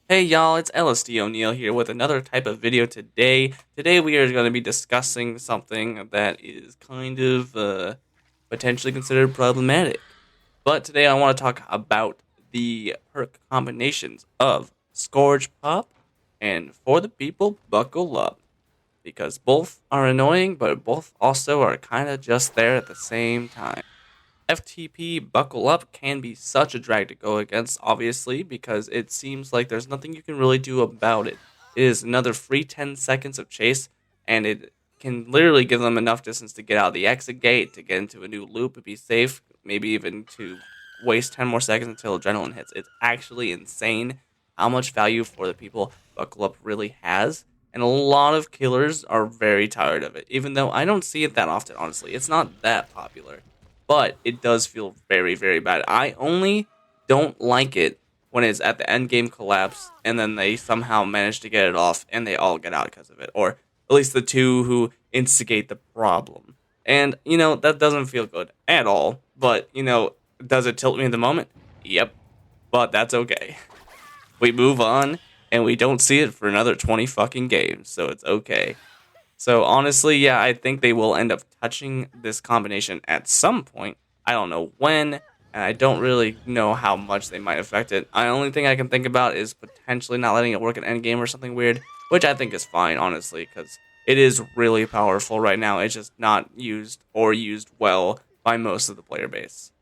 Hey y'all, it's LSD O'Neill here with another type of video today. Today we are going to be discussing something that is kind of potentially considered problematic. But today I want to talk about the perk combinations of Scourge Pop and For the People Buckle Up. Because both are annoying, but both also are kind of just there at the same time. FTP Buckle Up can be such a drag to go against, obviously, because it seems like there's nothing you can really do about it. It is another free 10 seconds of chase, and it can literally give them enough distance to get out of the exit gate, to get into a new loop and be safe, maybe even to waste 10 more seconds until adrenaline hits. It's actually insane how much value For the People Buckle Up really has. And a lot of killers are very tired of it, even though I don't see it that often, honestly. It's not that popular, but it does feel very, very bad. I only don't like it when it's at the end game collapse and then they somehow manage to get it off and they all get out because of it, or at least the two who instigate the problem. And that doesn't feel good at all. But does it tilt me in the moment? Yep, but that's okay. We move on and we don't see it for another 20 fucking games, so it's okay. So honestly, yeah, I think they will end up touching this combination at some point. I don't know when, and I don't really know how much they might affect it. The only thing I can think about is potentially not letting it work at endgame or something weird, which I think is fine, honestly, because it is really powerful right now. It's just not used or used well by most of the player base.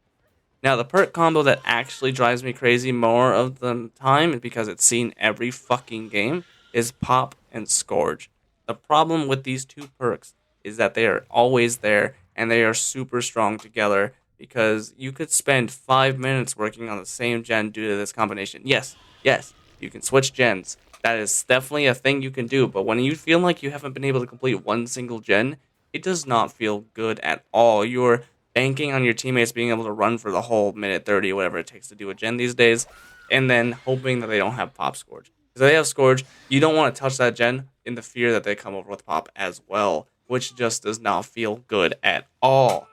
Now, the perk combo that actually drives me crazy more of the time, because it's seen every fucking game, is Pop and Scourge. The problem with these two perks is that they are always there and they are super strong together, because you could spend 5 minutes working on the same gen due to this combination. Yes, yes, you can switch gens. That is definitely a thing you can do, but when you feel like you haven't been able to complete one single gen, it does not feel good at all. You're banking on your teammates being able to run for the whole minute 30, whatever it takes to do a gen these days, and then hoping that they don't have Pop Scourge. Because if they have Scourge, you don't want to touch that gen in the fear that they come over with Pop as well, which just does not feel good at all.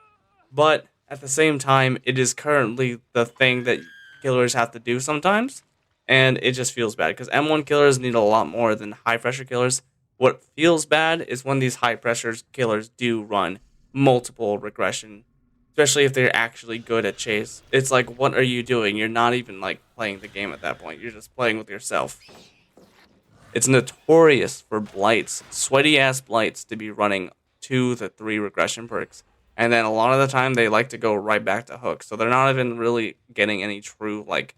But at the same time, it is currently the thing that killers have to do sometimes, and it just feels bad because M1 killers need a lot more than high pressure killers. What feels bad is when these high pressure killers do run multiple regression, especially if they're actually good at chase. It's like, what are you doing? You're not even like playing the game at that point. You're just playing with yourself. It's notorious for blights, sweaty ass blights, to be running 2 to 3 regression perks. And then a lot of the time they like to go right back to hook. So they're not even really getting any true like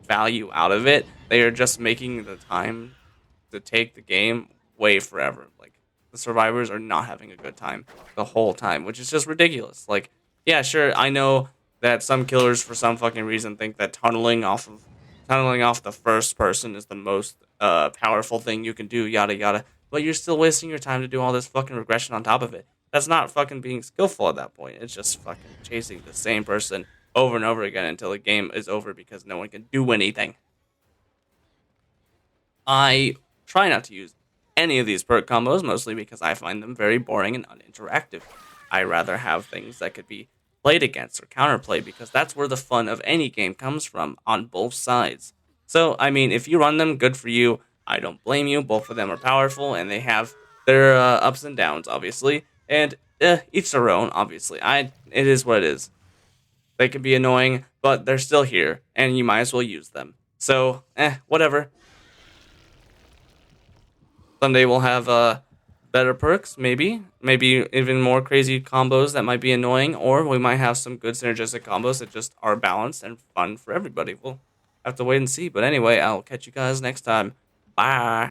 value out of it. They are just making the time to take the game way forever. Like, the survivors are not having a good time the whole time, which is just ridiculous. Like, yeah, sure, I know that some killers for some fucking reason think that tunneling off the first person is the most powerful thing you can do, yada yada. But you're still wasting your time to do all this fucking regression on top of it. That's not fucking being skillful at that point. It's just fucking chasing the same person over and over again until the game is over because no one can do anything. I try not to use any of these perk combos, mostly because I find them very boring and uninteractive. I rather have things that could be played against or counterplayed, because that's where the fun of any game comes from on both sides. So, I mean, if you run them, good for you. I don't blame you. Both of them are powerful and they have their ups and downs, obviously, and each their own. Obviously, it is what it is. They can be annoying, but they're still here, and you might as well use them. So, whatever. Someday we'll have better perks, maybe even more crazy combos that might be annoying, or we might have some good synergistic combos that just are balanced and fun for everybody. We'll have to wait and see. But anyway, I'll catch you guys next time. Bye.